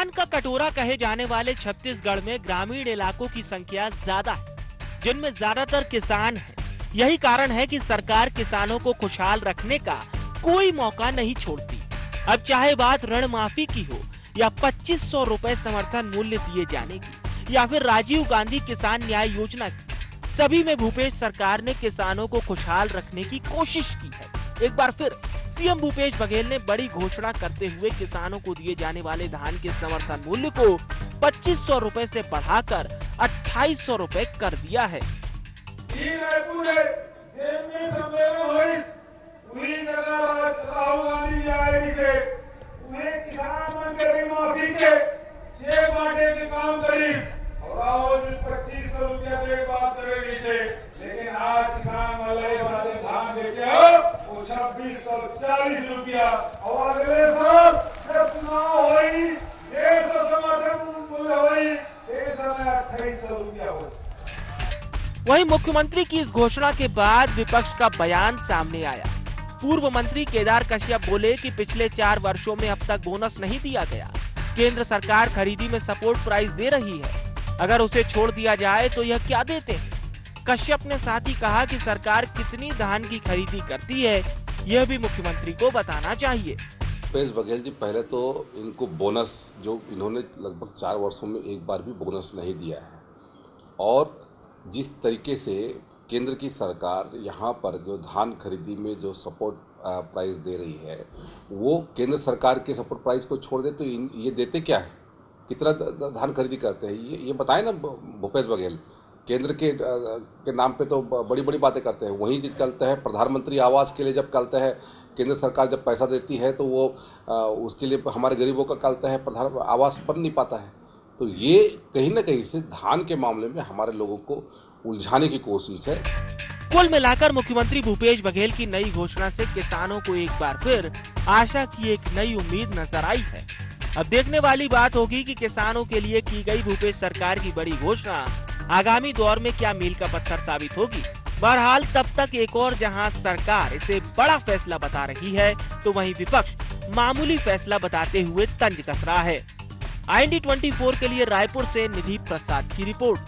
धान का कटोरा कहे जाने वाले छत्तीसगढ़ में ग्रामीण इलाकों की संख्या ज्यादा है, जिनमें ज्यादातर किसान हैं। यही कारण है कि सरकार किसानों को खुशहाल रखने का कोई मौका नहीं छोड़ती। अब चाहे बात ऋण माफी की हो या 2500 रुपए समर्थन मूल्य दिए जाने की या फिर राजीव गांधी किसान न्याय योजना की, सभी में भूपेश सरकार ने किसानों को खुशहाल रखने की कोशिश की है। एक बार फिर सीएम भूपेश बघेल ने बड़ी घोषणा करते हुए किसानों को दिए जाने वाले धान के समर्थन मूल्य को 2500 रुपए से बढ़ाकर 2800 रुपए कर दिया है। लेकिन आज किसान धान बेचे हो 2640 रुपया और अगले साल जब चुनाव होई 150 समर्थन मूल्य होई एक समय 2800 रुपया हो। वहीं मुख्यमंत्री की इस घोषणा के बाद विपक्ष का बयान सामने आया। पूर्व मंत्री केदार कश्यप बोले कि पिछले 4 वर्षों में अब तक बोनस नहीं दिया गया। केंद्र सरकार खरीदी में सपोर्ट प्राइस दे रही है, अगर उसे छोड़ दिया जाए तो यह क्या देते हैं। कश्यप ने साथ ही कहा कि सरकार कितनी धान की खरीदी करती है, यह भी मुख्यमंत्री को बताना चाहिए। भूपेश बघेल जी, पहले तो इनको बोनस जो इन्होंने लगभग 4 वर्षों में एक बार भी बोनस नहीं दिया है, और जिस तरीके से केंद्र की सरकार यहाँ पर जो धान खरीदी में जो सपोर्ट प्राइस दे रही है, वो केंद्र सरकार के सपोर्ट प्राइस को छोड़ दे तो ये देते क्या है, कितना धान खरीदी करते हैं, ये बताए ना भूपेश बघेल। केंद्र के नाम पे तो बड़ी बड़ी बातें करते हैं। वहीं चलता है प्रधानमंत्री आवास के लिए, जब चलता है केंद्र सरकार जब पैसा देती है तो वो उसके लिए हमारे गरीबों का चलता है, प्रधान आवास बन नहीं पाता है। तो ये कहीं ना कहीं से धान के मामले में हमारे लोगों को उलझाने की कोशिश है। कुल मिलाकर मुख्यमंत्री भूपेश बघेल की नई घोषणा से किसानों को एक बार फिर आशा की एक नई उम्मीद नजर आई है। अब देखने वाली बात होगी कि किसानों के लिए की गई भूपेश सरकार की बड़ी घोषणा आगामी दौर में क्या मील का पत्थर साबित होगी। बहरहाल तब तक एक और जहां सरकार इसे बड़ा फैसला बता रही है, तो वहीं विपक्ष मामूली फैसला बताते हुए तंज कस रहा है। IND 24 के लिए रायपुर से निधि प्रसाद की रिपोर्ट।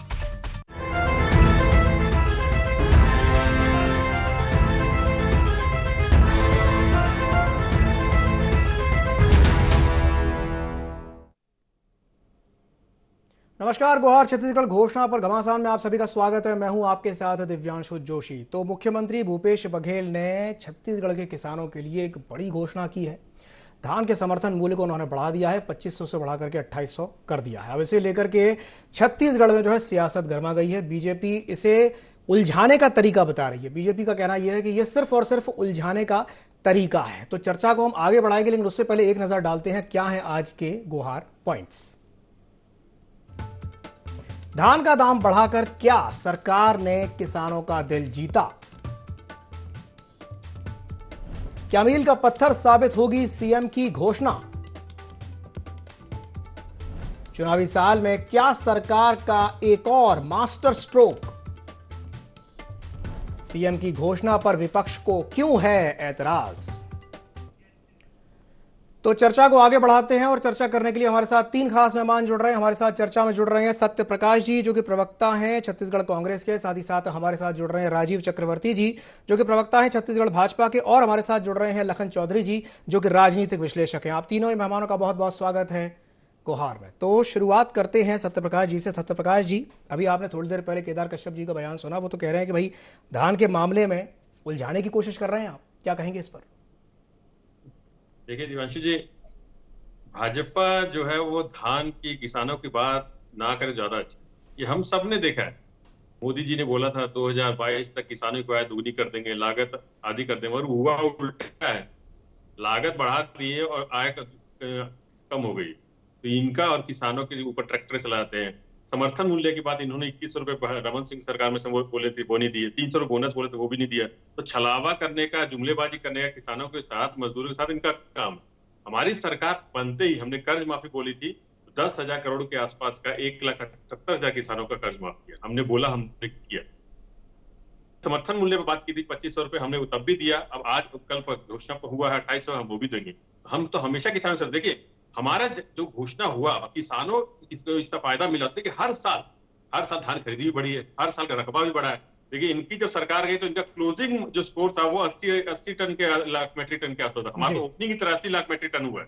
नमस्कार, गुहार छत्तीसगढ़ घोषणा पर घमासान में आप सभी का स्वागत है। मैं हूं आपके साथ दिव्यांशु जोशी। तो मुख्यमंत्री भूपेश बघेल ने छत्तीसगढ़ के किसानों के लिए एक बड़ी घोषणा की है। धान के समर्थन मूल्य को उन्होंने बढ़ा दिया है, 2500 से बढ़ा करके 2800 कर दिया है। अब इसे लेकर के छत्तीसगढ़ में जो है सियासत गर्मा गई है। बीजेपी इसे उलझाने का तरीका बता रही है। बीजेपी का कहना यह है कि यह सिर्फ और सिर्फ उलझाने का तरीका है। तो चर्चा को हम आगे बढ़ाएंगे, लेकिन उससे पहले एक नजर डालते हैं क्या है आज के गुहार पॉइंट्स। धान का दाम बढ़ाकर क्या सरकार ने किसानों का दिल जीता? क्या मील का पत्थर साबित होगी सीएम की घोषणा? चुनावी साल में क्या सरकार का एक और मास्टर स्ट्रोक? सीएम की घोषणा पर विपक्ष को क्यों है ऐतराज? तो चर्चा को आगे बढ़ाते हैं, और चर्चा करने के लिए हमारे साथ 3 खास मेहमान जुड़ रहे हैं। हमारे साथ चर्चा में जुड़ रहे हैं सत्य प्रकाश जी, जो कि प्रवक्ता हैं छत्तीसगढ़ कांग्रेस के। साथ ही साथ हमारे साथ जुड़ रहे हैं राजीव चक्रवर्ती जी, जो कि प्रवक्ता हैं छत्तीसगढ़ भाजपा के। और हमारे साथ जुड़ रहे हैं लखन चौधरी जी, जो कि राजनीतिक विश्लेषक हैं। आप तीनों ही मेहमानों का बहुत बहुत स्वागत है गुहार में। तो शुरुआत करते हैं सत्य प्रकाश जी से। सत्य प्रकाश जी, अभी आपने थोड़ी देर पहले केदार कश्यप जी का बयान सुना। वो तो कह रहे हैं कि भाई धान के मामले में उलझाने की कोशिश कर रहे हैं। आप क्या कहेंगे इस पर? देखिए दिवांशु जी, भाजपा जो है वो धान की किसानों की बात ना करे ज्यादा अच्छा। ये हम सब ने देखा है। मोदी जी ने बोला था 2022 तक किसानों की आय दुगनी कर देंगे, लागत आदि कर देंगे, और हुआ उल्टा है। लागत बढ़ा दी है और आय कम हो गई। तो इनका और किसानों के ऊपर ट्रैक्टर चलाते हैं। समर्थन मूल्य की बात इन्होंने 2100 रुपए रमन सिंह सरकार में बोले थे, वो नहीं दिए। 300 रुपए बोनस बोले थे, वो भी नहीं दिया। तो छलावा करने का, जुमलेबाजी करने का किसानों के साथ, मजदूरों के साथ इनका काम। हमारी सरकार बनते ही हमने कर्ज माफी बोली थी, 10,000 करोड़ के आसपास का 1,78,000 किसानों का कर्ज माफ किया। हमने बोला, हमने किया। समर्थन मूल्य पर बात की थी 2500 रुपए, हमने तब भी दिया। अब आज कल पर घोषणा हुआ है 2800, हम वो भी देंगे। हम तो हमेशा किसानों से, देखिए हमारा जो घोषणा हुआ किसानों इसको इसका फायदा मिला था कि हर साल धान खरीदी भी बढ़ी है, हर साल का रकबा भी बढ़ा है। देखिए इनकी जब सरकार गई तो इनका क्लोजिंग जो स्कोर था वो 80 टन के लाख मेट्रिक टन के आसपास था। हमारा तो ओपनिंग ही 83 लाख मेट्रिक टन हुआ है।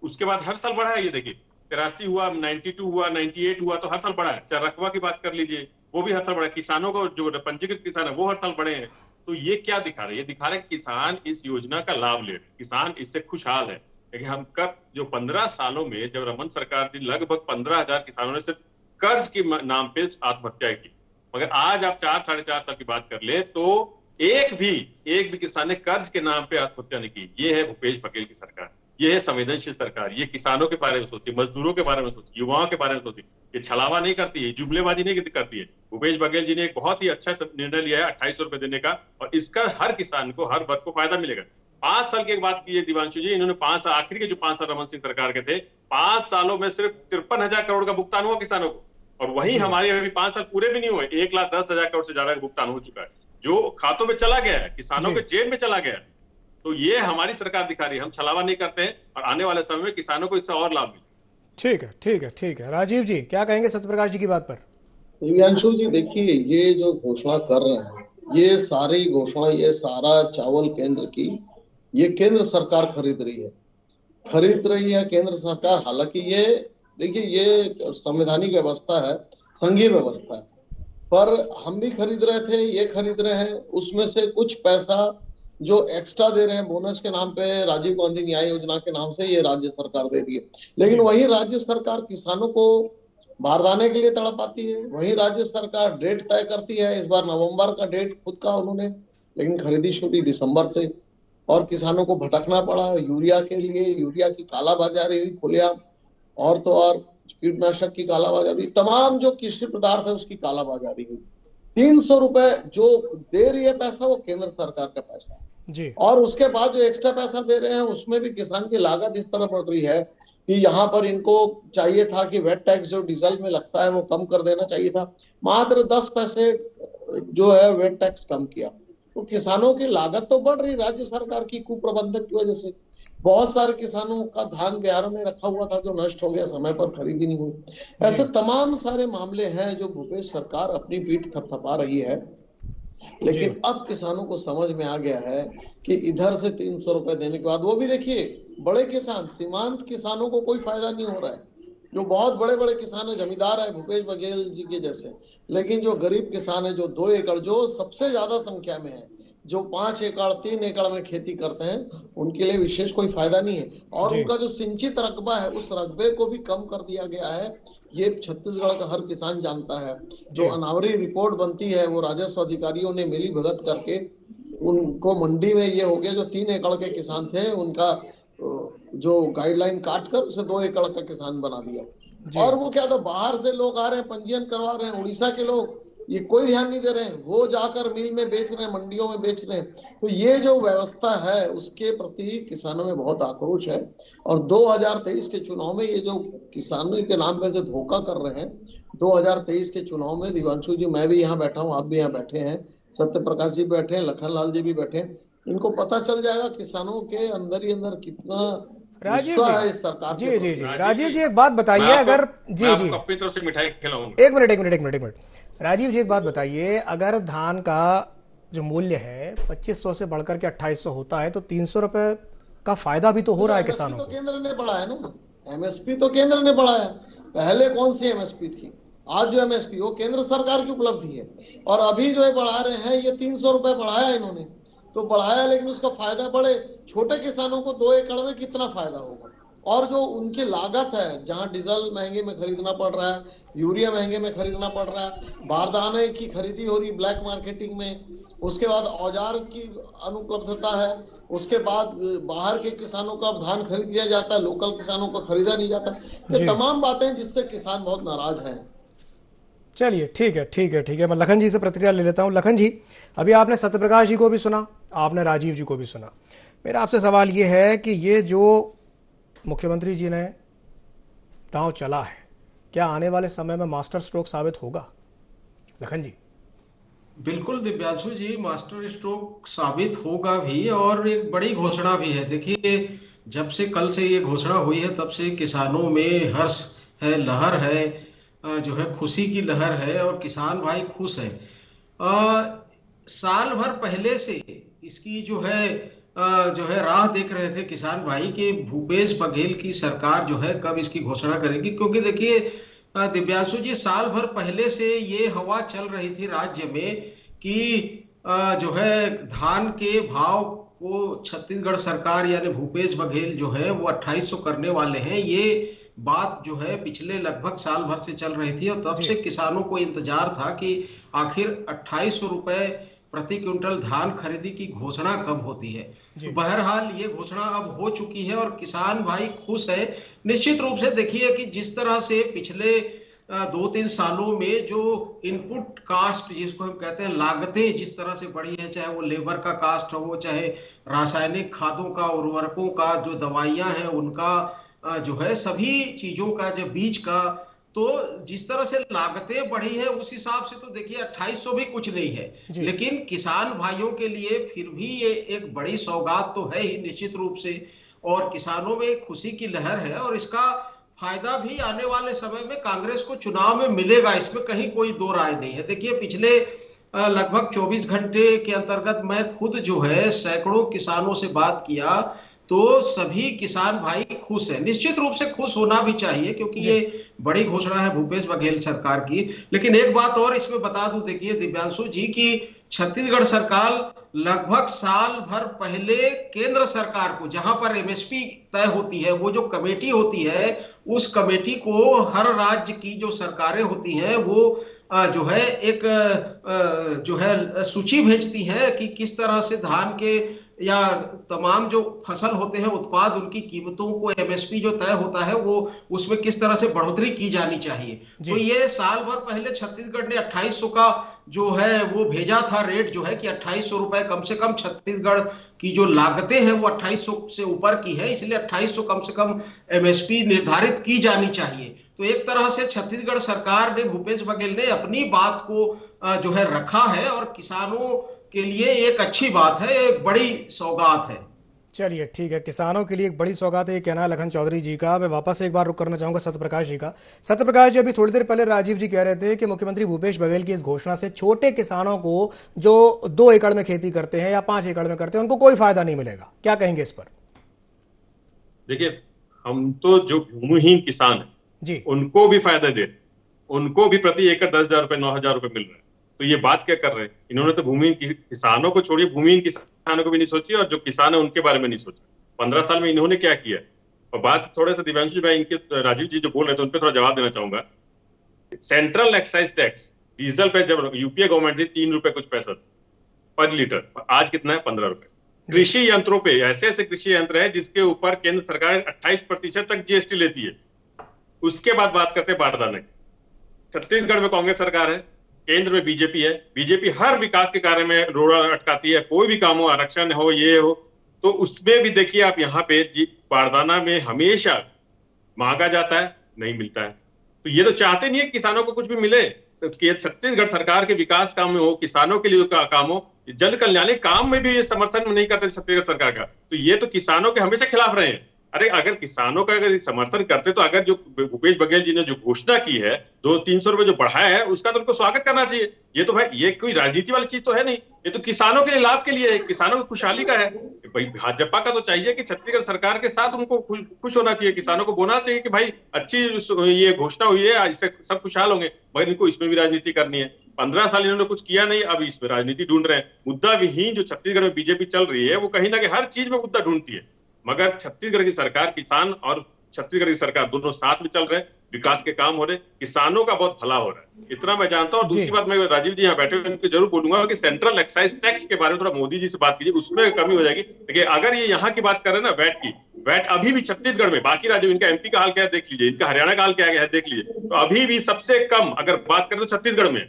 उसके बाद हर साल बढ़ा है। ये देखिए 83 हुआ, 92 हुआ, 98 हुआ, तो हर साल बढ़ा है। चाहे रकबा की बात कर लीजिए, वो भी हर साल बढ़ा है। किसानों को जो पंजीकृत किसान है वो हर साल बढ़े हैं। तो ये क्या दिखा रहा है? ये दिखा रहा है कि किसान इस योजना का लाभ ले, किसान इससे खुशहाल है। लेकिन हम कब जो 15 सालों में जब रमन सरकार थी लगभग 15,000 किसानों ने सिर्फ कर्ज के नाम पे आत्महत्या की। मगर आज आप 4-4.5 साल की बात कर ले तो एक भी किसान ने कर्ज के नाम पे आत्महत्या नहीं की। ये है भूपेश बघेल की सरकार, ये है संवेदनशील सरकार। ये किसानों के बारे में सोचती, मजदूरों के बारे में सोचती, युवाओं के बारे में सोचती। ये छलावा नहीं करती है, जुमलेबाजी नहीं करती है। भूपेश बघेल जी ने एक बहुत ही अच्छा निर्णय लिया है 2800 रुपए देने का, और इसका हर किसान को, हर वर्ग को फायदा मिलेगा। 5 साल की एक बात की है दिवांशु जी, इन्होंने 5 साल आखिरी के जो 5 साल रमन सिंह सरकार के थे, 5 सालों में सिर्फ 53,000 करोड़ का भुगतान हुआ किसानों को। और वहीं हमारे अभी 5 साल पूरे भी नहीं हुए, 1,10,000 करोड़ से ज्यादा का भुगतान हो चुका है, जो खातों में चला गया है, किसानों के जेब में चला गया है। तो ये हमारी सरकार दिखा रही है, हम छलावा नहीं करते हैं, और आने वाले समय में किसानों को इससे और लाभ मिले। ठीक है, ठीक है, ठीक है। राजीव जी क्या कहेंगे सत्यप्रकाश जी की बात पर? दिव्यांशु जी देखिए, ये जो घोषणा कर रहे हैं, ये सारी घोषणा, ये सारा चावल केंद्र की, ये केंद्र सरकार खरीद रही है केंद्र सरकार। हालांकि ये देखिए, ये संवैधानिक व्यवस्था है, संघीय व्यवस्था है, पर हम भी खरीद रहे थे, ये खरीद रहे हैं। उसमें से कुछ पैसा जो एक्स्ट्रा दे रहे हैं बोनस के नाम पे, राजीव गांधी न्याय योजना के नाम से, ये राज्य सरकार दे रही है। लेकिन वही राज्य सरकार किसानों को बारदाने के लिए तड़पाती है, वही राज्य सरकार डेट तय करती है। इस बार नवंबर का डेट खुद का उन्होंने, लेकिन खरीदी शुरू दिसंबर से, और किसानों को भटकना पड़ा यूरिया के लिए। यूरिया की कालाबाजारी हुई खुलेआम, और तो और कीटनाशक की कालाबाजारी, तमाम जो कृषि पदार्थ है उसकी कालाबाजारी हुई। 300 रुपए जो दे रही है पैसा, वो केंद्र सरकार का पैसा जी। और उसके बाद जो एक्स्ट्रा पैसा दे रहे हैं उसमें भी किसान की लागत इस तरह बढ़ रही है कि यहाँ पर इनको चाहिए था कि वेट टैक्स जो डीजल में लगता है वो कम कर देना चाहिए था, मात्र 10 पैसे जो है वेट टैक्स कम किया। तो किसानों की लागत तो बढ़ रही, राज्य सरकार की कुप्रबंधन की वजह से। बहुत सारे किसानों का धान बिहार में रखा हुआ था जो नष्ट हो गया, समय पर खरीदी नहीं हुई। ऐसे तमाम सारे मामले हैं जो भूपेश सरकार अपनी पीठ थपथपा रही है। लेकिन अब किसानों को समझ में आ गया है कि इधर से 300 रुपए देने के बाद, वो भी देखिए बड़े किसान, सीमांत किसानों को कोई फायदा नहीं हो रहा है। जो बहुत बड़े बड़े किसान है, जमींदार है भूपेश बघेल जी के जैसे, लेकिन जो गरीब किसान है, जो 2 एकड़, जो सबसे ज्यादा संख्या में है, जो 5 एकड़ 3 एकड़ में खेती करते हैं, उनके लिए विशेष कोई फायदा नहीं है। और उनका जो सिंचित रकबा है, उस रकबे को भी कम कर दिया गया है। ये छत्तीसगढ़ का हर किसान जानता है। जो अनावरी रिपोर्ट बनती है वो राजस्व अधिकारियों ने मिली भगत करके उनको मंडी में, ये हो गया जो 3 एकड़ के किसान थे उनका जो गाइडलाइन काट कर उसे 2 एकड़ का किसान बना दिया। और वो क्या था, बाहर से लोग आ रहे हैं, पंजीयन करवा रहे हैं, उड़ीसा के लोग, ये कोई ध्यान नहीं दे रहे हैं, वो जाकर मिल में बेच रहे हैं, मंडियों में बेच रहे हैं। तो ये जो व्यवस्था है उसके प्रति किसानों में बहुत आक्रोश है। और 2023 के चुनाव में ये जो किसानों के नाम पे जो धोखा कर रहे हैं, 2023 के चुनाव में दिवांशु जी, मैं भी यहाँ बैठा हूँ, आप भी यहाँ बैठे हैं, सत्य प्रकाश जी बैठे हैं, लखनलाल जी भी बैठे हैं, इनको पता चल जाएगा किसानों के अंदर ही अंदर कितना राजीव है इस सरकार। जी जी जी राजीव जी एक बात बताइए, अगर जी जी अपनी तरफ से मिठाई खिलाऊंगा। एक मिनट राजीव जी एक बात बताइए, अगर धान का जो मूल्य है 2500 से बढ़कर के 2800 होता है तो 300 रुपए का फायदा भी तो हो रहा है किसानों को। केंद्र ने बढ़ाया ना, एमएसपी तो केंद्र ने बढ़ाया। पहले कौन सी एमएसपी थी? आज जो एमएसपी वो केंद्र सरकार की उपलब्धि है। और अभी जो है बढ़ा रहे हैं, ये 300 रुपए बढ़ाया इन्होंने, तो बढ़ाया, लेकिन उसका फायदा बड़े छोटे किसानों को 2 एकड़ में कितना फायदा होगा। और जो उनकी लागत है, जहां डीजल महंगे में खरीदना पड़ रहा है, यूरिया महंगे में खरीदना पड़ रहा है, बारदाने की खरीदी हो रही ब्लैक मार्केटिंग में, उसके बाद औजार की अनुपलब्धता है, उसके बाद बाहर के किसानों का धान खरीद लिया जाता है, लोकल किसानों का खरीदा नहीं जाता। ये तमाम बातें जिससे किसान बहुत नाराज हैं। चलिए ठीक है। मैं लखन जी से प्रतिक्रिया ले लेता हूं। लखन जी, अभी आपने सत्यप्रकाश जी को भी सुना, आपने राजीव जी को भी सुना। मेरा आपसे सवाल ये है कि ये जो मुख्यमंत्री जी ने दांव चला है, क्या आने वाले समय में मास्टर स्ट्रोक साबित होगा? लखन जी। बिल्कुल दिव्यांशु जी, मास्टर स्ट्रोक साबित होगा भी, और एक बड़ी घोषणा भी है। देखिए जब से कल से ये घोषणा हुई है तब से किसानों में हर्ष है, लहर है, जो है खुशी की लहर है और किसान भाई खुश है। साल भर पहले से इसकी जो है राह देख रहे थे किसान भाई कि भूपेश बघेल की सरकार जो है कब इसकी घोषणा करेगी, क्योंकि देखिए दिव्यांशु जी, साल भर पहले से ये हवा चल रही थी राज्य में कि जो है धान के भाव को छत्तीसगढ़ सरकार यानी भूपेश बघेल जो है वो 2800 करने वाले हैं। ये बात जो है पिछले लगभग साल भर से चल रही थी और तब से किसानों को इंतजार था कि आखिर 2800 रुपए प्रति क्विंटल धान खरीदी की घोषणा कब होती है। तो बहरहाल ये घोषणा अब हो चुकी है और किसान भाई खुश है। निश्चित रूप से देखिए कि जिस तरह से पिछले 2-3 सालों में जो इनपुट कास्ट जिसको हम कहते हैं लागतें जिस तरह से बढ़ी है, चाहे वो लेबर का कास्ट हो, चाहे रासायनिक खादों का, उर्वरकों का, जो दवाइयां हैं उनका, जो है सभी चीजों का, जो बीज का, तो जिस तरह से लागतें बढ़ी है उस हिसाब से तो देखिए 2800 भी कुछ नहीं है, लेकिन किसान भाइयों के लिए फिर भी ये एक बड़ी सौगात तो है ही निश्चित रूप से। और किसानों में खुशी की लहर है और इसका फायदा भी आने वाले समय में कांग्रेस को चुनाव में मिलेगा, इसमें कहीं कोई दो राय नहीं है। देखिए पिछले लगभग 24 घंटे के अंतर्गत मैं खुद जो है सैकड़ों किसानों से बात किया तो सभी किसान भाई खुश हैं। निश्चित रूप से खुश होना भी चाहिए क्योंकि ये बड़ी घोषणा है भूपेश बघेल सरकार की। लेकिन एक बात और इसमें बता दूं, देखिए दिव्यांशु जी की छत्तीसगढ़ सरकार लगभग साल भर पहले केंद्र सरकार को, जहां पर एमएसपी तय होती है, वो जो कमेटी होती है उस कमेटी को हर राज्य की जो सरकारें होती हैं वो जो है एक जो है सूची भेजती है कि किस तरह से धान के या तमाम जो फसल होते हैं उत्पाद उनकी कीमतों को एमएसपी जो तय होता है वो उसमें किस तरह से बढ़ोतरी की जानी चाहिए। तो ये साल भर पहले छत्तीसगढ़ ने 2800 का जो है वो भेजा था रेट, जो है कि 2800 रुपए कम से कम छत्तीसगढ़ की जो लागतें हैं वो 2800 से ऊपर की है, इसलिए 2800 कम से कम एमएसपी निर्धारित की जानी चाहिए। तो एक तरह से छत्तीसगढ़ सरकार ने, भूपेश बघेल ने अपनी बात को जो है रखा है और किसानों के लिए एक अच्छी बात है, एक बड़ी सौगात है। चलिए ठीक है, किसानों के लिए एक बड़ी सौगात है, ये कहना है लखन चौधरी जी का। मैं वापस एक बार रुक करना चाहूंगा सत्यप्रकाश जी का। सत्यप्रकाश जी, अभी थोड़ी देर पहले राजीव जी कह रहे थे कि मुख्यमंत्री भूपेश बघेल की इस घोषणा से छोटे किसानों को जो 2 एकड़ में खेती करते हैं या 5 एकड़ में करते हैं उनको कोई फायदा नहीं मिलेगा, क्या कहेंगे इस पर? देखिए, हम तो जो भूमिहीन किसान है जी उनको भी फायदा दे, उनको भी प्रति एकड़ 10,000 रुपए 9,000 रुपए मिल रहे हैं। तो ये बात क्या कर रहे हैं? इन्होंने तो भूमिहीन किसानों को छोड़िए, भूमिहीन किसानों को भी नहीं सोची और जो किसान है उनके बारे में नहीं सोचा। 15 साल में इन्होंने क्या किया? और बात थोड़े से दिव्यांशु भाई इनके राजीव जी जो बोल रहे थे उन पर थोड़ा जवाब देना चाहूंगा। सेंट्रल एक्साइज टैक्स डीजल पे जब यूपीए गवर्नमेंट थी 3 रुपए कुछ पैसा पर लीटर, आज कितना है? 15 रुपए। कृषि यंत्रों पे ऐसे ऐसे कृषि यंत्र है जिसके ऊपर केंद्र सरकार 28% तक जीएसटी लेती है। उसके बाद बात करते हैं बारदाने की। छत्तीसगढ़ में कांग्रेस सरकार है, केंद्र में बीजेपी है। बीजेपी हर विकास के कार्य में रोड़ा अटकाती है, कोई भी काम हो, आरक्षण हो, ये हो, तो उसमें भी देखिए आप यहाँ पे बारदाना में हमेशा मांगा जाता है, नहीं मिलता है। तो ये तो चाहते नहीं है किसानों को कुछ भी मिले। छत्तीसगढ़ सरकार के विकास काम में हो, किसानों के लिए काम हो, जन कल्याण काम में भी ये समर्थन नहीं करते छत्तीसगढ़ सरकार का। तो ये तो किसानों के हमेशा खिलाफ रहे हैं। अरे अगर किसानों का अगर समर्थन करते तो अगर जो भूपेश बघेल जी ने जो घोषणा की है 200-300 रुपए जो बढ़ाया है उसका तो उनको स्वागत करना चाहिए। ये तो भाई ये कोई राजनीति वाली चीज तो है नहीं, ये तो किसानों के लिए लाभ के लिए है, किसानों की खुशहाली का है। भाई भाजपा का तो चाहिए कि छत्तीसगढ़ सरकार के साथ उनको खुश होना चाहिए, किसानों को बोलना चाहिए कि भाई अच्छी ये घोषणा हुई है, इससे सब खुशहाल होंगे। भाई इनको इसमें भी राजनीति करनी है। 15 साल इन्होंने कुछ किया नहीं, अब इसमें राजनीति ढूंढ रहे हैं। मुद्दा विहीन जो छत्तीसगढ़ में बीजेपी चल रही है वो कहीं ना कहीं हर चीज में मुद्दा ढूंढती है, मगर छत्तीसगढ़ की सरकार, किसान और छत्तीसगढ़ की सरकार दोनों साथ में चल रहे हैं, विकास के काम हो रहे, किसानों का बहुत भला हो रहा है, इतना मैं जानता हूं। और दूसरी बात मैं राजीव जी यहाँ बैठे हुए उनको जरूर बोलूंगा कि सेंट्रल एक्साइज टैक्स के बारे में थोड़ा मोदी जी से बात कीजिए, उसमें कमी हो जाएगी। देखिए अगर ये यहाँ की बात करें ना वैट की, वैट अभी भी छत्तीसगढ़ में, बाकी राज्यों, इनका एमपी का हाल क्या है देख लीजिए, इनका हरियाणा का हाल क्या है देख लीजिए, तो अभी भी सबसे कम अगर बात करें तो छत्तीसगढ़ में,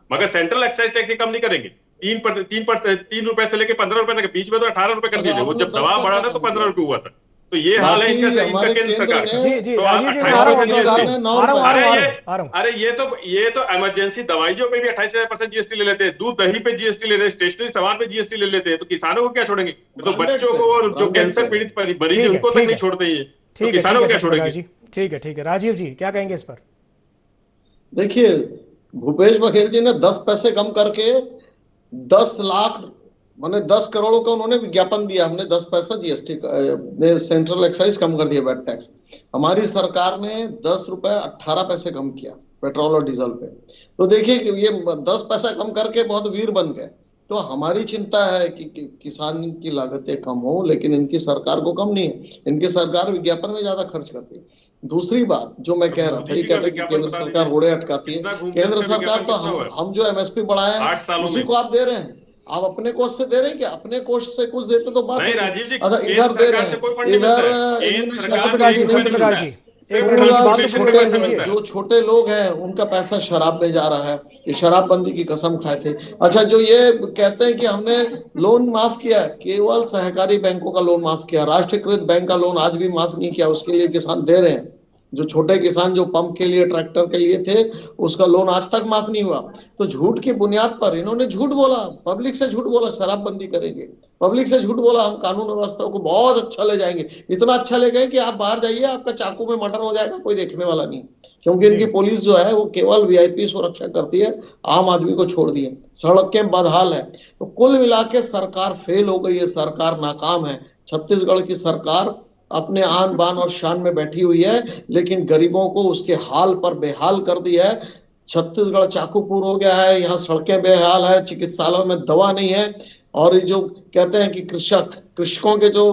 मगर सेंट्रल एक्साइज टैक्स कम नहीं करेंगे। 3 रुपए से लेकर 15 रुपए तक, बीच में तो 18 रुपए कर दिए थे, वो जब दबाव बढ़ा था तो 15 रुपए हुआ था। तो ये हाल है बाकी इनका हमारे केंद्र सरकार केंद्र का। ने जी तो राजीव जी, मैं 28% आ रहा हूँ, GST आ रहा हूँ। अरे ये तो इमरजेंसी दवाइयों पे भी 28% जीएसटी ले लेते हैं, दूध दही पे जीएसटी ले लेते हैं, स्टेशनरी सामान पे जीएसटी ले लेते हैं, तो किसानों को क्या छोड़ेंगे? तो ब्रांडेड बच्चों पे, को और जो ब्रांडेड कैंसर पे। पीड़ित मरीज है ठीक है, उनको तक ठीक नहीं है। छोड़ते ये, तो ठीक किसानों को है क्या सत्यप्रकाश छोड़ेंगे? जी, ठीक है। राजीव जी क्या कहेंगे इस पर? देखिए, भूपेश बघेल जी ने 10 पैसे कम करके 10 लाख माने 10 करोड़ का उन्होंने विज्ञापन दिया, हमने 10 पैसा जीएसटी ने सेंट्रल एक्साइज कम कर दिया, वेट टैक्स। हमारी सरकार ने 10 रुपए 18 पैसे कम किया पेट्रोल और डीजल पे। तो देखिए कि ये 10 पैसा कम करके बहुत वीर बन गए। तो हमारी चिंता है कि किसान की लागतें कम हो, लेकिन इनकी सरकार को कम नहीं है। इनकी सरकार विज्ञापन में ज्यादा खर्च करती है। दूसरी बात जो मैं कह रहा था, ये कहते हैं कि केंद्र सरकार रोड़े अटकाती है। केंद्र सरकार तो हम जो एमएसपी बढ़ाए हैं उसी को आप दे रहे हैं। आप अपने कोष से दे रहे हैं क्या? अपने कोष से कुछ देते तो बात नहीं होती। राजीव जी, अगर केंद्र इधर दे सरकार रहे से कोई हैं, फंड नहीं इधर मिलता है। केंद्र सरकार सत्यप्रकाश जी, से कोई सत्यप्रकाश नहीं जी, मिलता है। एक सिर्फ मिनट की बात तो रजिस्ट्रेशन पूरी का करने पैसा दीजिए। मिलता है। जो छोटे लोग हैं उनका पैसा शराब में जा रहा है। ये शराबबंदी की कसम खाए थे। अच्छा, जो ये कहते हैं कि हमने लोन माफ किया, केवल सहकारी बैंकों का लोन माफ किया, राष्ट्रीयकृत बैंक का लोन आज भी माफ नहीं किया। उसके लिए किसान दे रहे हैं। जो छोटे किसान जो पंप के लिए, ट्रैक्टर के लिए थे, उसका लोन आज तक माफ नहीं हुआ। तो झूठ की बुनियाद पर इन्होंने झूठ बोला, पब्लिक से झूठ बोला शराबबंदी करेंगे, पब्लिक से झूठ बोला हम कानून व्यवस्था को बहुत अच्छा ले जाएंगे। इतना अच्छा ले गए कि आप बाहर जाइए, आपका चाकू में मर्डर हो जाएगा, कोई देखने वाला नहीं। क्योंकि इनकी पुलिस जो है वो केवल वीआईपी सुरक्षा करती है, आम आदमी को छोड़ दिए। सड़कें बदहाल है। तो कुल मिला के सरकार फेल हो गई है, सरकार नाकाम है। छत्तीसगढ़ की सरकार अपने आन बान और शान में बैठी हुई है, लेकिन गरीबों को उसके हाल पर बेहाल कर दिया है। छत्तीसगढ़ चाकूपुर हो गया है, यहाँ सड़कें बेहाल है, चिकित्सालयों में दवा नहीं है। और ये जो कहते हैं कि कृषकों के जो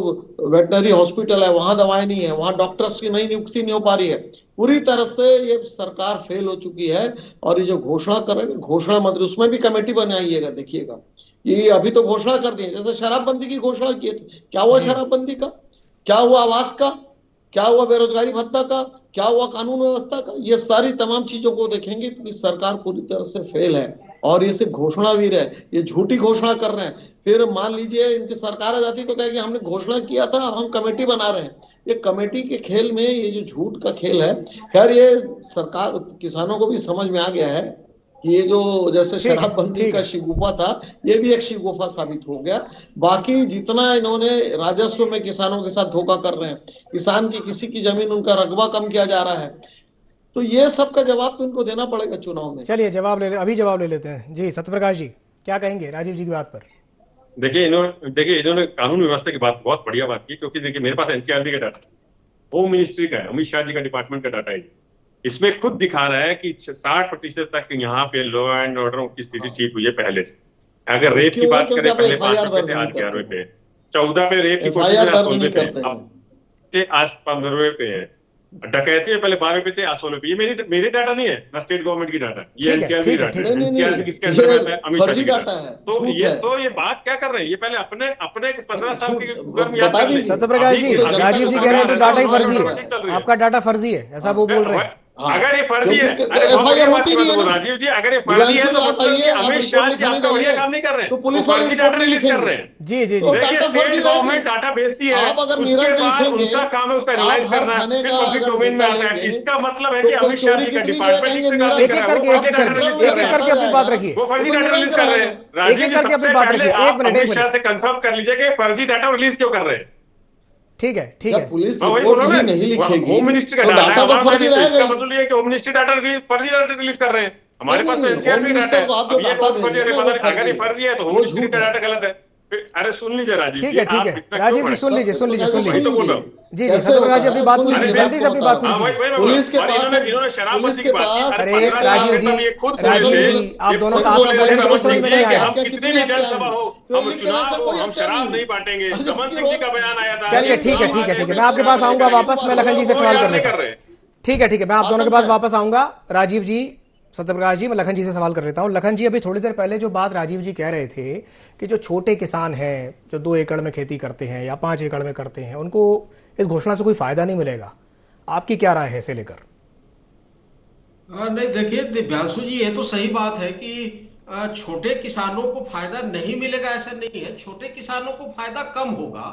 वेटनरी हॉस्पिटल है वहां दवाएं नहीं है, वहां डॉक्टर्स की नई नियुक्ति नहीं हो पा रही है। पूरी तरह से ये सरकार फेल हो चुकी है। और ये जो घोषणा कर रहे हैं, घोषणा मंत्री, उसमें भी कमेटी बनाइएगा, देखिएगा। ये अभी तो घोषणा कर दी, जैसे शराबबंदी की घोषणा की थी, क्या हुआ शराबबंदी का, क्या हुआ आवास का, क्या हुआ बेरोजगारी भत्ता का, क्या हुआ कानून व्यवस्था का? ये सारी तमाम चीजों को देखेंगे कि सरकार पूरी तरह से फेल है। और ये सिर्फ घोषणावीर है, ये झूठी घोषणा कर रहे हैं। फिर मान लीजिए इनकी सरकार आ जाती तो कहेगी हमने घोषणा किया था, हम कमेटी बना रहे हैं। ये कमेटी के खेल में ये जो झूठ का खेल है, खैर ये सरकार किसानों को भी समझ में आ गया है कि ये जो जैसे शराबबंदी का शिगुफा था, ये भी एक शिगुफा साबित हो गया। बाकी जितना इन्होंने राजस्व में किसानों के साथ धोखा कर रहे हैं, किसान की किसी की जमीन उनका रकबा कम किया जा रहा है, तो ये सब का जवाब तो इनको देना पड़ेगा चुनाव में। चलिए अभी जवाब ले लेते हैं। जी सत्यप्रकाश जी क्या कहेंगे राजीव जी की बात पर? देखिए इन्होंने कानून व्यवस्था की बात बहुत बढ़िया बात की, क्योंकि देखिए मेरे पास एनसीआरबी का डाटा, होम मिनिस्ट्री का है, अमित शाह जी का डिपार्टमेंट का डाटा है। इसमें खुद दिखा रहा है कि 60% तक यहाँ पे लॉ एंड ऑर्डर की स्थिति ठीक हुई है पहले से। अगर रेप की बात करें, पहले 5 रुपए थे, आज 11 रुपए, 14 पे रेप की कोशिश 16 रुपए थे, आज 15 रुपए पे है। डकैती में पहले 12 रुपए थे, आज 16 रुपए। ये मेरे डाटा नहीं है ना, स्टेट गवर्नमेंट की डाटा, ये एनसीआरबी डाटा है। एनसीआरबी किसके अंदर आता है? अमित शाह जी डाटा है। तो ये बात क्या कर रहे हैं? ये पहले अपने 15 साल के गर्म याद कर लें। सत्यप्रकाश जी, राजीव जी कह रहे हैं तो डाटा ही फर्जी है, आपका डाटा फर्जी है, ऐसा वो बोल रहे हैं। अगर ये फर्जी है, एफआईआर होती नहीं है राजीव जी, अगर ये फर्जी है तो अमित शाह जी आपका बढ़िया काम नहीं कर रहे हैं, तो पुलिस फर्जी डाटा रिलीज कर रहे हैं। जी जी जी, स्टेट गवर्नमेंट डाटा भेजती है, आप अगर उसके बाद उनका काम है उसका एनालाइज करना, फिर पब्लिक डोमेन में आता है। इसका मतलब है कि अमित शाह जी का डिपार्टमेंट एक एक करके अपनी बात रखिए, वो फर्जी डाटा रिलीज कर रहे हैं। एक एक करके अपनी बात रखिए। एक मिनट अमित शाह से कंफर्म कर लीजिए कि फर्जी डाटा रिलीज क्यों कर रहे हैं। ठीक है पुलिस रिपोर्ट ही नहीं लिखेगी, होम मिनिस्ट्री का डाटा तो फर्जी रहेगा। इसका मतलब ये है कि होम मिनिस्ट्री डाटा फर्जी डाटा रिलीज कर रहे हैं। हमारे पास तो एनसीआरबी डाटा है। अब ये कौन फर्जी है? अगर ये फर्जी है तो होम मिनिस्ट्री का डाटा गलत है। अरे सुन लीजिए राजीव, ठीक है राजीव जी, सुन लीजिए जी सत्यप्रकाश जी अपनी बात पूरी कीजिए, जल्दी से अपनी बात पूरी कीजिए। पुलिस के पास अरे राजीव जी आप दोनों साथ में बोले तो समझ में नहीं आया। हम कितने भी जनसभा हो, हम चुनाव हो, हम शराब नहीं बांटेंगे। रमन सिंह जी का बयान आया था। चलिए ठीक है, मैं आपके पास आऊंगा वापस, मैं लखन जी से सवाल कर लेता हूँ। ठीक है, मैं आप दोनों के पास वापस आऊंगा। राजीव जी, सत्यप्रकाश जी, मैं लखन जी से सवाल कर लेता हूं। लखन जी, अभी थोड़ी देर पहले जो बात राजीव जी कह रहे थे कि जो छोटे किसान हैं, जो 2 एकड़ में खेती करते हैं या 5 एकड़ में करते हैं, उनको इस घोषणा से कोई फायदा नहीं मिलेगा, आपकी क्या राय है इसे लेकर? नहीं देखिए दिव्यांशु जी, ये तो सही बात है कि छोटे किसानों को फायदा नहीं मिलेगा, ऐसा नहीं है। छोटे किसानों को फायदा कम होगा,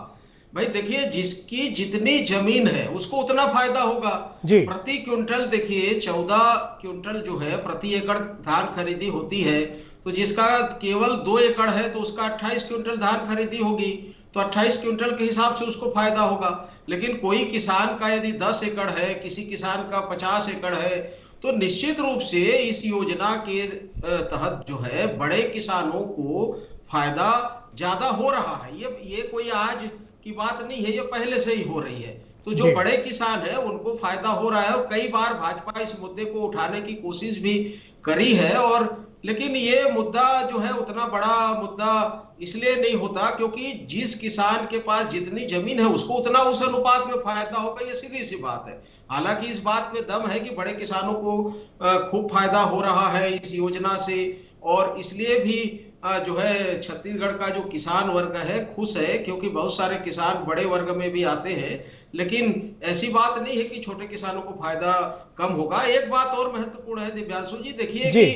भाई देखिए, जिसकी जितनी जमीन है उसको उतना फायदा होगा जी। प्रति क्विंटल। देखिए 14 क्विंटल जो है प्रति एकड़ धान खरीदी होती है, तो जिसका केवल 2 एकड़ है तो उसका 28 क्विंटल धान खरीदी होगी, तो 28 क्विंटल के हिसाब से उसको फायदा होगा। लेकिन कोई किसान का यदि 10 एकड़ है, किसी किसान का 50 एकड़ है, तो निश्चित रूप से इस योजना के तहत जो है बड़े किसानों को फायदा ज्यादा हो रहा है। ये कोई आज की बात नहीं है, ये पहले से ही हो रही है। तो जो बड़े किसान है उनको फायदा हो रहा है, और कई बार भाजपा इस मुद्दे को उठाने की कोशिश भी करी है, और लेकिन ये मुद्दा जो है उतना बड़ा मुद्दा इसलिए नहीं होता क्योंकि जिस किसान के पास जितनी जमीन है उसको उतना उस अनुपात में फायदा होगा, ये सीधी सी बात है। हालांकि इस बात में दम है कि बड़े किसानों को खूब फायदा हो रहा है इस योजना से, और इसलिए भी जो है छत्तीसगढ़ का जो किसान वर्ग है खुश है, क्योंकि बहुत सारे किसान बड़े वर्ग में भी आते हैं। लेकिन ऐसी बात नहीं है कि छोटे किसानों को फायदा कम होगा। एक बात और महत्वपूर्ण है दिव्यांशु जी, देखिए कि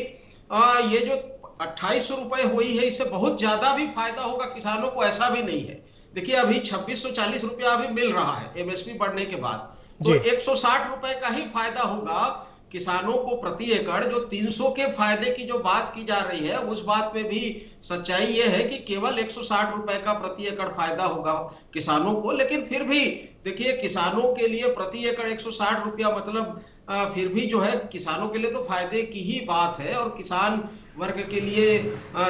ये जो 2800 रुपए हुई है, इससे बहुत ज्यादा भी फायदा होगा किसानों को, ऐसा भी नहीं है। देखिए अभी 2640 रुपया अभी मिल रहा है एमएसपी बढ़ने के बाद, तो 160 रुपए का ही फायदा होगा किसानों को प्रति एकड़। जो 300 के फायदे की जो बात की जा रही है उस बात में भी सच्चाई यह है कि केवल 160 रुपए का प्रति एकड़ फायदा होगा किसानों को। लेकिन फिर भी देखिए किसानों के लिए प्रति एकड़ 160 रुपया मतलब फिर भी जो है किसानों के लिए तो फायदे की ही बात है, और किसान वर्ग के लिए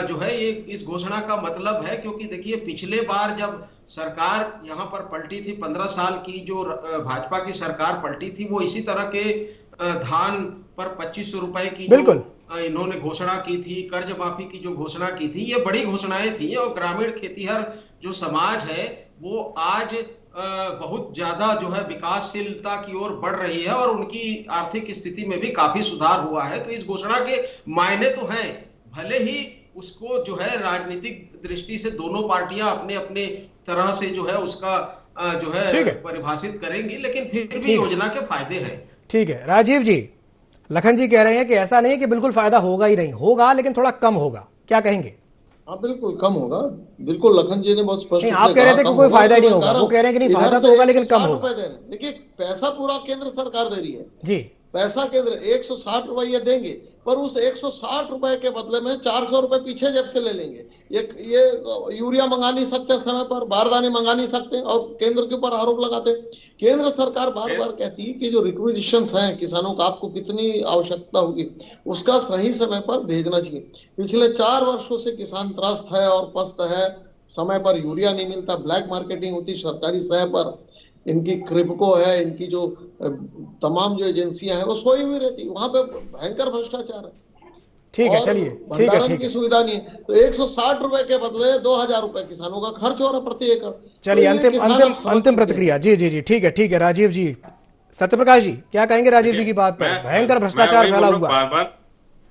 जो है ये इस घोषणा का मतलब है। क्योंकि देखिए पिछले बार जब सरकार यहाँ पर पलटी थी, 15 साल की जो भाजपा की सरकार पलटी थी, वो इसी तरह के धान पर 2500 रुपए की जो इन्होंने घोषणा की थी, कर्ज माफी की जो घोषणा की थी, ये बड़ी घोषणाएं थी। और ग्रामीण खेतीहर जो समाज है वो आज बहुत ज्यादा जो है विकासशीलता की ओर बढ़ रही है, और उनकी आर्थिक स्थिति में भी काफी सुधार हुआ है। तो इस घोषणा के मायने तो हैं, भले ही उसको जो है राजनीतिक दृष्टि से दोनों पार्टियां अपने अपने तरह से जो है उसका जो है परिभाषित करेंगी, लेकिन फिर भी योजना के फायदे हैं। ठीक है राजीव जी, लखन जी कह रहे हैं कि ऐसा नहीं है कि बिल्कुल फायदा होगा ही नहीं, होगा लेकिन थोड़ा कम होगा, क्या कहेंगे? हाँ बिल्कुल कम होगा, बिल्कुल लखन जी ने बहुत स्पष्ट। आप कह रहे थे कि कोई फायदा नहीं होगा, वो कह रहे हैं कि नहीं फायदा तो होगा लेकिन कम होगा। देखिए पैसा पूरा केंद्र सरकार दे रही है जी, पैसा केंद्र 160 रुपये देंगे, पर उस 160 रुपए के बदले में 400 रुपए पीछे जब से ले लेंगे। ये यूरिया मंगा नहीं सकते समय पर, बारदाने मंगा नहीं सकते, और केंद्र के ऊपर आरोप लगाते। केंद्र सरकार बार बार कहती है कि जो रिक्विजिशंस हैं किसानों का, आपको कितनी आवश्यकता होगी उसका सही समय पर भेजना चाहिए। पिछले 4 वर्षों से किसान त्रस्त है और पस्त है, समय पर यूरिया नहीं मिलता, ब्लैक मार्केटिंग होती सरकारी स्तर पर, इनकी क्रिप्को है, इनकी जो तमाम जो एजेंसियां हैं वो सोई हुई रहती, वहां पे भयंकर भ्रष्टाचार है। ठीक है, चलिए भंडारण की सुविधा नहीं है, तो 160 रुपए के बदले 2000 रुपए किसानों का खर्च हो रहा है प्रति एकड़। चलिए अंतिम प्रतिक्रिया। जी जी जी, ठीक है राजीव जी। सत्यप्रकाश जी क्या कहेंगे राजीव जी की बात पर? भयंकर भ्रष्टाचार फैला हुआ बार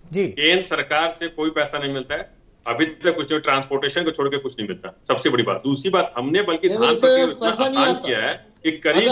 जी। केंद्र सरकार से कोई पैसा नहीं मिलता है अभी तक, कुछ ट्रांसपोर्टेशन को छोड़ के कुछ नहीं मिलता, सबसे बड़ी बात। दूसरी बात, हमने बल्कि धान पर आसान किया है कि करीब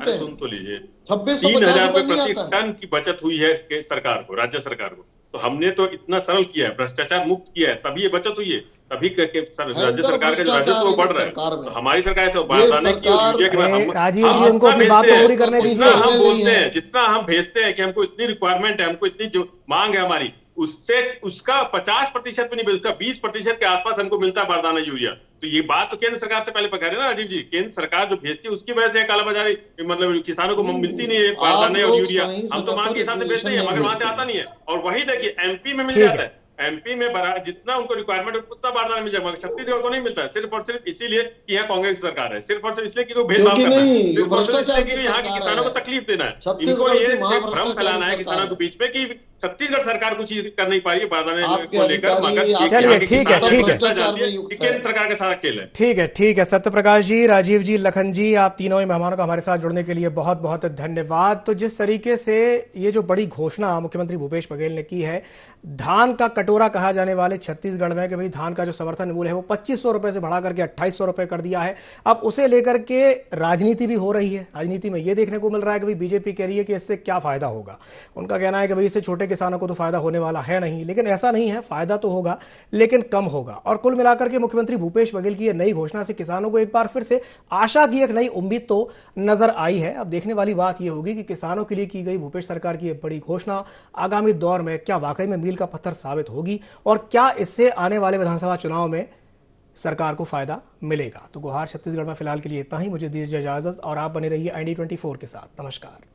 सुन तो लीजिए 3000 रुपए प्रति टन की बचत हुई है सरकार को, राज्य सरकार को। तो हमने तो इतना सरल किया है, भ्रष्टाचार मुक्त किया है, तभी ये बचत हुई है, तभी राज्य सरकार का जो राजस्व बढ़ रहा है। तो हमारी सरकार ऐसे बारदाने की राजीव जी उनको अपनी बात पूरी करने दीजिए। हम बोलते हैं जितना हम भेजते हैं कि हमको इतनी रिक्वायरमेंट है, हमको इतनी जो मांग है हमारी, उससे उसका 50% भी नहीं मिलता, 20% के आसपास हमको मिलता है बारदाना यूरिया। तो ये बात तो केंद्र सरकार से पहले पकड़ है ना राजीव जी, केंद्र सरकार जो भेजती है उसकी वजह से कालाबाजारी, मतलब किसानों को मिलती नहीं है बारदाने और यूरिया। हम तो मांग के हिसाब से भेजते हैं मगर वहां से आता नहीं है। और वही देखिए एमपी में मिल जाता है, एमपी में जितना उनको रिक्वायरमेंट है उतना बारदाना मिल जाएगा, मगर छत्तीसगढ़ को नहीं मिलता है, सिर्फ और सिर्फ इसीलिए कि यहाँ कांग्रेस सरकार है, सिर्फ और सिर्फ इसलिए कि वो भेदभाव करना है, सिर्फ और सिर्फ इसलिए कि यहाँ के किसानों को तकलीफ देना है। इनको ये भ्रम फैलाना है किसानों के बीच में कि छत्तीसगढ़ सरकार कुछ कर नहीं पा रही है बारदाने को लेकर, मगर चलिए ठीक है केंद्र सरकार के साथ खेल है। ठीक है सत्यप्रकाश जी, राजीव जी, लखन जी, आप तीनों ही मेहमानों का हमारे साथ जुड़ने के लिए बहुत बहुत धन्यवाद। तो जिस तरीके से ये जो बड़ी घोषणा मुख्यमंत्री भूपेश बघेल ने की है, धान का कटोरा कहा जाने वाले छत्तीसगढ़ में कि भाई धान का जो समर्थन मूल्य है वो 2500 रुपए से बढ़ा करके 2800 रुपए कर दिया है। अब उसे लेकर के राजनीति भी हो रही है। राजनीति में ये देखने को मिल रहा है कि भाई बीजेपी कह रही है कि इससे क्या फायदा होगा। उनका कहना है कि भाई इससे छोटे किसानों को तो फायदा होने वाला है नहीं, लेकिन ऐसा नहीं है, फायदा तो होगा लेकिन कम होगा। और कुल मिलाकर के मुख्यमंत्री भूपेश बघेल की यह नई घोषणा से किसानों को एक बार फिर से आशा की एक नई उम्मीद तो नजर आई है। अब देखने वाली बात यह होगी कि किसानों के लिए की गई भूपेश सरकार की यह बड़ी घोषणा आगामी दौर में क्या वाकई में मील का पत्थर साबित होगी और क्या इससे आने वाले विधानसभा चुनाव में सरकार को फायदा मिलेगा। तो गुहार छत्तीसगढ़ में फिलहाल के लिए इतना ही। मुझे दीजिए इजाजत और आप बने रहिए ID24 के साथ। नमस्कार।